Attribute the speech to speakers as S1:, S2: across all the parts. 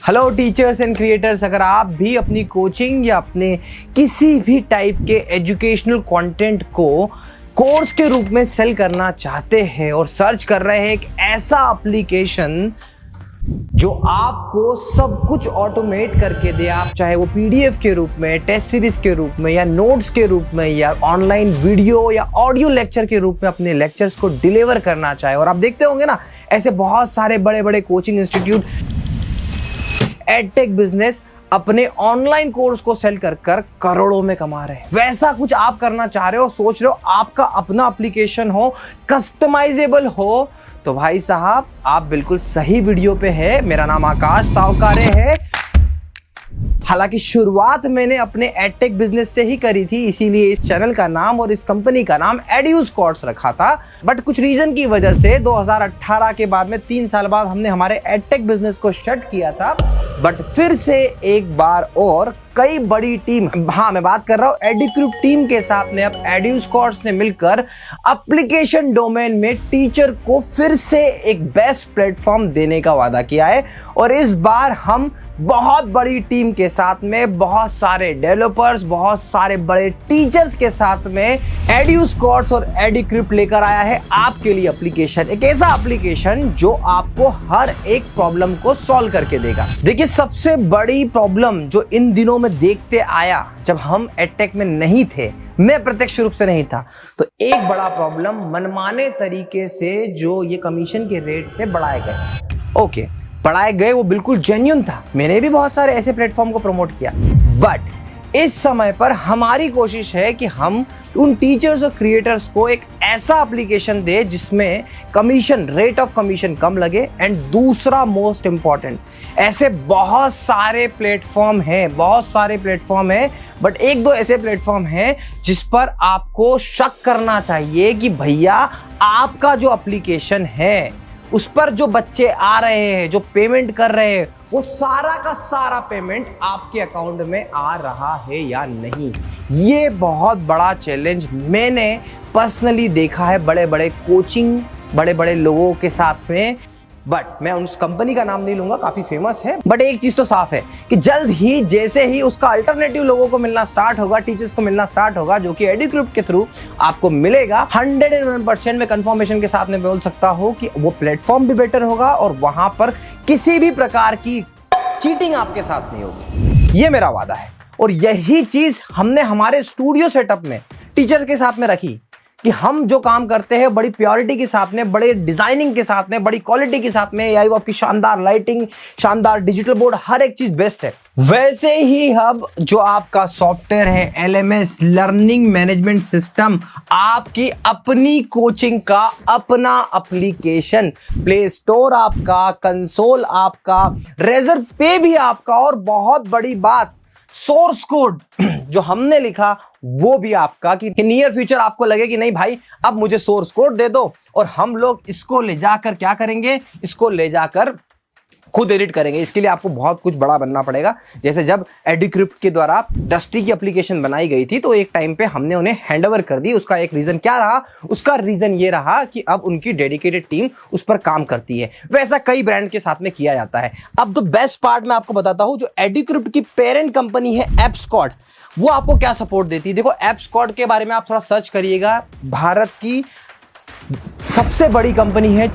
S1: Hello teachers and creators, अगर आप भी अपनी कोचिंग या अपने किसी भी टाइप के एजुकेशनल कंटेंट को कोर्स के रूप में सेल करना चाहते हैं और सर्च कर रहे हैं एक ऐसा एप्लीकेशन जो आपको सब कुछ ऑटोमेट करके दे, आप चाहे वो पीडीएफ के रूप में, टेस्ट सीरीज के रूप में या नोट्स के रूप में या ऑनलाइन वीडियो या ऑडियो लेक्चर के रूप में अपने लेक्चर्स को डिलीवर करना चाहे। और आप देखते होंगे ना, ऐसे बहुत सारे बड़े बड़े कोचिंग इंस्टीट्यूट, एडटेक बिजनेस अपने ऑनलाइन कोर्स को सेल कर करोड़ों में कमा रहे हैं। वैसा कुछ आप करना चाह रहे हो, सोच रहे हो आपका अपना एप्लीकेशन हो, कस्टमाइजेबल हो, तो भाई साहब आप बिल्कुल सही वीडियो पे है। मेरा नाम आकाश सावकारे है। हालांकि शुरुआत मैंने अपने एडटेक बिजनेस से ही करी थी, इसीलिए इस चैनल का नाम और इस कंपनी का नाम एड्यूस्कॉर्स रखा था। बट कुछ रीजन की वजह से 2018 के बाद में 3 साल बाद हमने हमारे एडटेक बिजनेस को शट किया था। बट फिर से एक बार और कई बड़ी टीम, हाँ मैं बात कर रहा हूं एडुक्रिप्ट टीम के साथ में, अब एड्यूस्कॉर्स ने मिलकर एप्लीकेशन डोमेन में टीचर को फिर से एक बेस्ट प्लेटफॉर्म देने का वादा किया है। और इस बार हम बहुत बड़ी टीम के साथ में, बहुत सारे डेवलपर्स, बहुत सारे बड़े टीचर्स के साथ में एड्यूस्कॉर्स और एडुक्रिप्ट लेकर आया है आपके लिए एप्लीकेशन, एक ऐसा एप्लीकेशन जो आपको हर एक प्रॉब्लम को सॉल्व करके देगा। देखिए, सबसे बड़ी प्रॉब्लम जो इन दिनों में देखते आया, जब हम एडटेक में नहीं थे, मैं प्रत्यक्ष रूप से नहीं था, तो एक बड़ा प्रॉब्लम मनमाने तरीके से जो ये कमीशन के रेट से बढ़ाए गए। ओके, बढ़ाए गए, वो बिल्कुल जेन्युइन था। मैंने भी बहुत सारे ऐसे प्लेटफॉर्म को प्रमोट किया। बट इस समय पर हमारी कोशिश है कि हम उन टीचर्स और क्रिएटर्स को एक ऐसा एप्लीकेशन दे जिसमें कमीशन, रेट ऑफ कमीशन कम लगे। एंड दूसरा मोस्ट इंपॉर्टेंट, ऐसे बहुत सारे प्लेटफॉर्म हैं, बट एक दो ऐसे प्लेटफॉर्म हैं जिस पर आपको शक करना चाहिए कि भैया आपका जो एप्लीकेशन है उस पर जो बच्चे आ रहे हैं, जो पेमेंट कर रहे हैं, वो सारा का सारा पेमेंट आपके अकाउंट में आ रहा है या नहीं। ये बहुत बड़ा चैलेंज मैंने पर्सनली देखा है बड़े बड़े कोचिंग, बड़े बड़े लोगों के साथ में। बट मैं उस कंपनी का नाम नहीं लूंगा, काफी फेमस है। बट एक चीज तो साफ है कि जल्द ही, जैसे ही उसका अल्टरनेटिव लोगों को मिलना स्टार्ट होगा, टीचर्स को मिलना स्टार्ट होगा, जो कि एडुक्रिप्ट के थ्रू आपको मिलेगा, 101% में कंफर्मेशन के साथ में बोल सकता हूं कि वो प्लेटफॉर्म भी बेटर होगा और वहां पर किसी भी प्रकार की चीटिंग आपके साथ नहीं होगी। ये मेरा वादा है। और यही चीज हमने हमारे स्टूडियो सेटअप में टीचर्स के साथ में रखी कि हम जो काम करते हैं बड़ी प्योरिटी के साथ में, बड़े डिजाइनिंग के साथ में, बड़ी क्वालिटी के साथ में, एआई की शानदार लाइटिंग, शानदार डिजिटल बोर्ड, हर एक चीज बेस्ट है। वैसे ही हब जो आपका सॉफ्टवेयर है, एलएमएस, लर्निंग मैनेजमेंट सिस्टम, आपकी अपनी कोचिंग का अपना एप्लीकेशन, प्ले स्टोर आपका, कंसोल आपका, रेजर पे भी आपका, और बहुत बड़ी बात, सोर्स कोड जो हमने लिखा वो भी आपका, कि नियर फ्यूचर आपको लगे कि नहीं भाई अब मुझे सोर्स कोड दे दो और हम लोग इसको ले जाकर क्या करेंगे, इसको ले जाकर खुद एडिट करेंगे। इसके लिए आपको बहुत कुछ बड़ा बनना पड़ेगा। जैसे जब एडुक्रिप्ट के द्वारा डस्टी की एप्लीकेशन बनाई गई थी तो एक टाइम पे हमने उन्हें हैंडओवर कर दी। उसका एक रीजन क्या रहा? उसका रीजन ये रहा कि अब उनकी डेडिकेटेड टीम उस पर काम करती है। वैसा कई ब्रांड के साथ में किया जाता है। अब तो बेस्ट पार्ट मैं आपको बताता हूं, जो एडुक्रिप्ट की पेरेंट कंपनी है एप्सकॉड, वो आपको क्या सपोर्ट देती है। देखो, एप्सकॉड के बारे में आप थोड़ा सर्च करिएगा। भारत की सबसे बड़ी कंपनी है।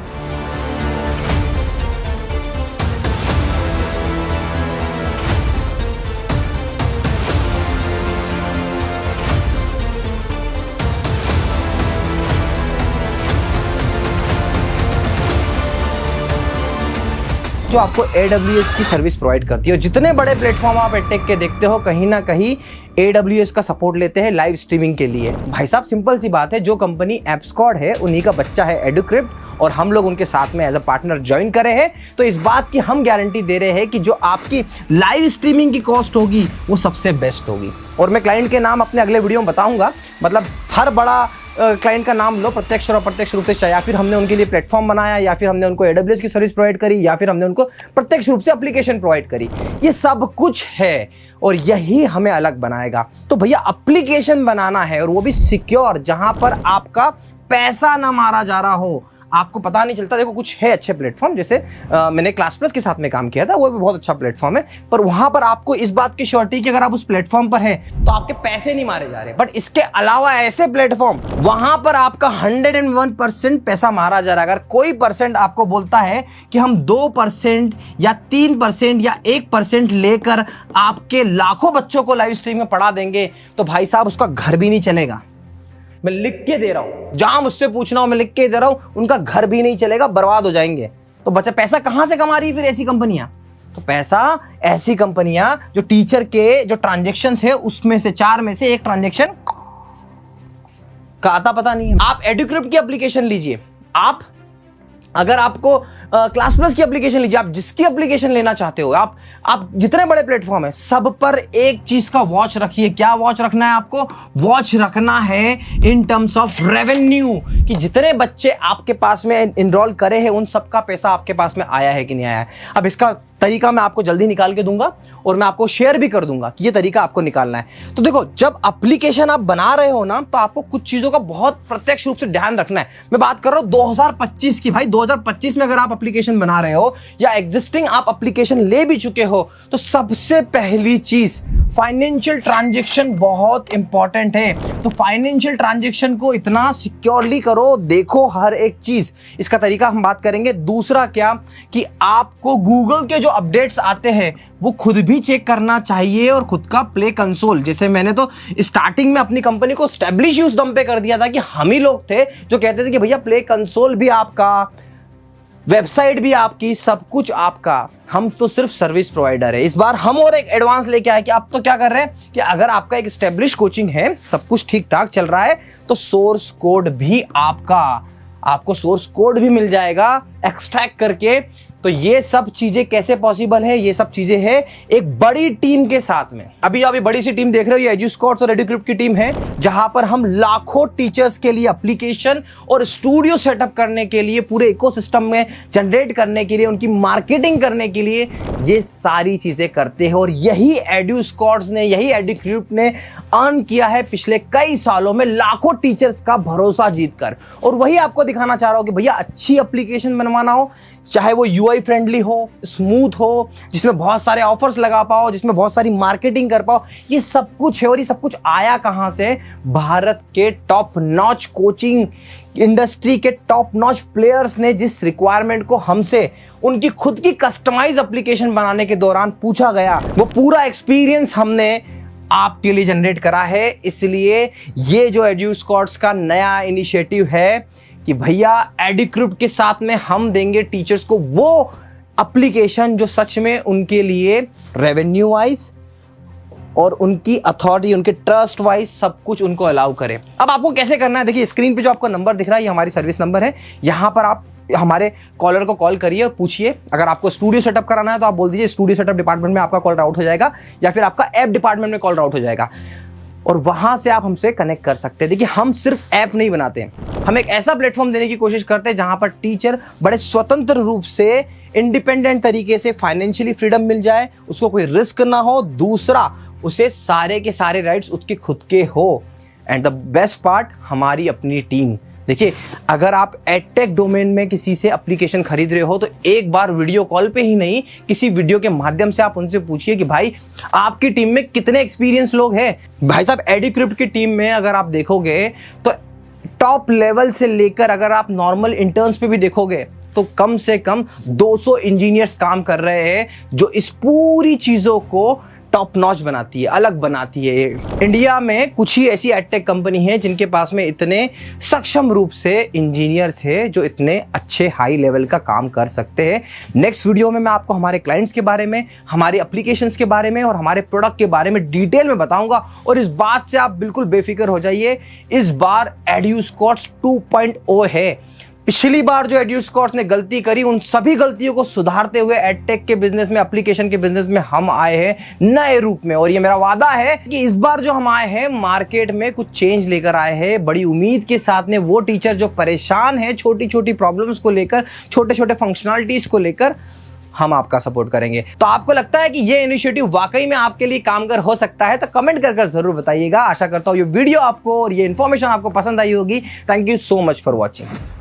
S1: जो आपको AWS की सर्विस प्रोवाइड करती है। जितने बड़े प्लेटफॉर्म आप एडटेक के देखते हो, कहीं ना कहीं AWS का सपोर्ट लेते हैं लाइव स्ट्रीमिंग के लिए। भाई साहब, सिंपल सी बात है, जो कंपनी एप्सकॉड है उन्हीं का बच्चा है एडुक्रिप्ट, और हम लोग उनके साथ में एज अ पार्टनर ज्वाइन करे हैं। तो इस बात की हम गारंटी दे रहे हैं कि जो आपकी लाइव स्ट्रीमिंग की कॉस्ट होगी वो सबसे बेस्ट होगी। और मैं क्लाइंट के नाम अपने अगले वीडियो में बताऊंगा। मतलब हर बड़ा क्लाइंट का नाम लो, प्रत्यक्ष और अप्रत्यक्ष रूप से, या फिर हमने उनके लिए प्लेटफॉर्म बनाया, या फिर हमने उनको AWS की सर्विस प्रोवाइड करी, या फिर हमने उनको प्रत्यक्ष रूप से एप्लीकेशन प्रोवाइड करी। ये सब कुछ है और यही हमें अलग बनाएगा। तो भैया एप्लीकेशन बनाना है, और वो भी सिक्योर, जहां पर आपका पैसा ना मारा जा रहा हो, आपको पता नहीं चलता। देखो कुछ है अच्छे प्लेटफॉर्म, जैसे मैंने क्लास प्लस के साथ में काम किया था, वो भी बहुत अच्छा प्लेटफॉर्म है, पर वहां पर आपको इस बात की श्योरिटी कि अगर आप उस प्लेटफॉर्म पर हैं तो आपके पैसे नहीं मारे जा रहे। बट इसके अलावा ऐसे प्लेटफॉर्म वहां पर आपका 101% पैसा मारा जा रहा है। अगर कोई परसेंट आपको बोलता है कि हम 2% या 3% या 1% लेकर आपके लाखों बच्चों को लाइव स्ट्रीम में पढ़ा देंगे, तो भाई साहब उसका घर भी नहीं चलेगा। मैं लिख के दे रहा हूं, जहां मुझसे पूछना हो मैं लिख के दे रहा हूं, उनका घर भी नहीं चलेगा, बर्बाद हो जाएंगे। तो बच्चा पैसा कहां से कमा रही है फिर ऐसी कंपनियां? तो पैसा ऐसी कंपनियां जो टीचर के जो ट्रांजैक्शंस है उसमें से 4 में से 1 ट्रांजैक्शन का आता पता नहीं है। आप एडुक्रिप्ट की एप्लीकेशन लीजिए, आप अगर आपको क्लास प्लस की एप्लीकेशन लीजिए, आप जिसकी एप्लीकेशन लेना चाहते हो, आप जितने बड़े प्लेटफॉर्म है सब पर एक चीज का वॉच रखिए। क्या वॉच रखना है आपको? वॉच रखना है इन टर्म्स ऑफ रेवेन्यू, कि जितने बच्चे आपके पास में इनरोल करे हैं उन सबका पैसा आपके पास में आया है कि नहीं आया है। अब इसका तरीका मैं आपको जल्दी निकाल के दूंगा और मैं आपको शेयर भी कर दूंगा कि ये तरीका आपको निकालना है। तो देखो, जब एप्लीकेशन आप बना रहे हो ना, तो आपको कुछ चीजों का बहुत प्रत्यक्ष रूप से ध्यान रखना है। मैं बात कर रहा हूं 2025 की। भाई 2025 में अगर आप एप्लीकेशन बना रहे हो या एग्जिस्टिंग आप एप्लीकेशन ले भी चुके हो, तो सबसे पहली चीज फाइनेंशियल ट्रांजैक्शन बहुत इंपॉर्टेंट है। तो फाइनेंशियल ट्रांजैक्शन को इतना सिक्योरली करो, देखो हर एक चीज। इसका तरीका हम बात करेंगे। दूसरा क्या, कि आपको गूगल के जो अपडेट्स आते हैं वो खुद भी चेक करना चाहिए, और खुद का प्ले कंसोल, जैसे मैंने तो स्टार्टिंग में अपनी कंपनी को स्टैब्लिश उस दम पे कर दिया था कि हम ही लोग थे जो कहते थे कि भैया प्ले कंसोल भी आपका, वेबसाइट भी आपकी, सब कुछ आपका, हम तो सिर्फ सर्विस प्रोवाइडर है। इस बार हम और एक एडवांस लेके आए कि आप तो क्या कर रहे हैं कि अगर आपका एक स्टैब्लिश कोचिंग है, सब कुछ ठीक ठाक चल रहा है, तो सोर्स कोड भी आपको सोर्स कोड भी मिल जाएगा एक्सट्रैक्ट करके। तो ये सब चीजें कैसे पॉसिबल है? ये सब चीजें है एक बड़ी टीम के साथ में। अभी आप ये बड़ी सी टीम देख रहे हो, ये एजुस्कॉर्ट्स और एडुक्रिप्ट की टीम है, जहां पर हम लाखों टीचर्स के लिए एप्लीकेशन और स्टूडियो सेटअप करने के लिए, पूरे इकोसिस्टम में जनरेट करने के लिए, उनकी मार्केटिंग करने के लिए ये सारी चीजें करते हैं। और यही एजुस्कॉर्ट्स ने, यही एडुक्रिप्ट ने अर्न किया है पिछले कई सालों में लाखों टीचर्स का भरोसा जीतकर। और वही आपको दिखाना चाह रहा हूं कि भैया अच्छी एप्लीकेशन बनवाना हो, चाहे वो यूआई फ्रेंडली हो, स्मूथ हो, जिसमें बहुत सारे ऑफर्स लगा पाओ, जिसमें बहुत सारी मार्केटिंग कर पाओ, ये सब कुछ है। और ये सब कुछ आया कहां से? भारत के टॉप नॉच कोचिंग इंडस्ट्री के टॉप नॉच प्लेयर्स ने जिस रिक्वायरमेंट को हमसे उनकी खुद की कस्टमाइज एप्लीकेशन बनाने के दौरान पूछा गया, वो पूरा एक्सपीरियंस हमने आपके लिए जनरेट करा है। इसलिए ये जो एजुस्कॉर्ट्स का नया इनिशिएटिव है कि भैया एडुक्रिप्ट के साथ में हम देंगे टीचर्स को वो एप्लीकेशन जो सच में उनके लिए रेवेन्यू वाइज और उनकी अथॉरिटी, उनके ट्रस्ट वाइज सब कुछ उनको अलाउ करे। अब आपको कैसे करना है? देखिए स्क्रीन पे जो आपको नंबर दिख रहा है, ये हमारी सर्विस नंबर है। यहां पर आप हमारे कॉलर को कॉल करिए और पूछिए। अगर आपको स्टूडियो सेटअप कराना है तो आप बोल दीजिए स्टूडियो सेटअप डिपार्टमेंट में आपका कॉल राउट हो जाएगा, या फिर आपका ऐप डिपार्टमेंट में कॉल राउट हो जाएगा, और वहां से आप हमसे कनेक्ट कर सकते हैं। देखिए हम सिर्फ ऐप नहीं बनाते हैं, हम एक ऐसा प्लेटफॉर्म देने की कोशिश करते हैं जहां पर टीचर बड़े स्वतंत्र रूप से, इंडिपेंडेंट तरीके से फाइनेंशियली फ्रीडम मिल जाए, उसको कोई रिस्क ना हो, दूसरा उसे सारे के सारे राइट्स उसके खुद के हो, एंड द बेस्ट पार्ट हमारी अपनी टीम। देखिए अगर आप एडटेक डोमेन में किसी से एप्लीकेशन खरीद रहे हो तो एक बार वीडियो कॉल पे ही नहीं, किसी वीडियो के माध्यम से आप उनसे पूछिए कि भाई आपकी टीम में कितने एक्सपीरियंस लोग हैं। भाई साहब एडुक्रिप्ट की टीम में अगर आप देखोगे तो टॉप लेवल से लेकर अगर आप नॉर्मल इंटर्न्स पे भी देखोगे तो कम से कम 200 इंजीनियर्स काम कर रहे हैं, जो इस पूरी चीजों को टॉप नॉच बनाती है, अलग बनाती है। इंडिया में कुछ ही ऐसी एडटेक कंपनी है जिनके पास में इतने सक्षम रूप से इंजीनियर्स है जो इतने अच्छे हाई लेवल का काम कर सकते हैं। नेक्स्ट वीडियो में मैं आपको हमारे क्लाइंट्स के बारे में, हमारी एप्लीकेशंस के बारे में और हमारे प्रोडक्ट के बारे में डिटेल में बताऊंगा। और इस बात से आप बिल्कुल बेफिक्र हो जाइए, इस बार एडुस्कॉर्ट्स 2.0 है। पिछली बार जो एडुस्कॉर्ट्स ने गलती करी, उन सभी गलतियों को सुधारते हुए एडटेक के बिजनेस में, एप्लीकेशन के बिजनेस में हम आए हैं नए रूप में। और ये मेरा वादा है कि इस बार जो हम आए हैं मार्केट में कुछ चेंज लेकर आए हैं, बड़ी उम्मीद के साथ में। वो टीचर जो परेशान है छोटी छोटी प्रॉब्लम्स को लेकर, छोटे छोटे फंक्शनलिटीज को लेकर, हम आपका सपोर्ट करेंगे। तो आपको लगता है कि ये इनिशिएटिव वाकई में आपके लिए कामगर हो सकता है तो कमेंट कर जरूर बताइएगा। आशा करता हूं ये वीडियो आपको और ये इन्फॉर्मेशन आपको पसंद आई होगी। Thank you so much for watching.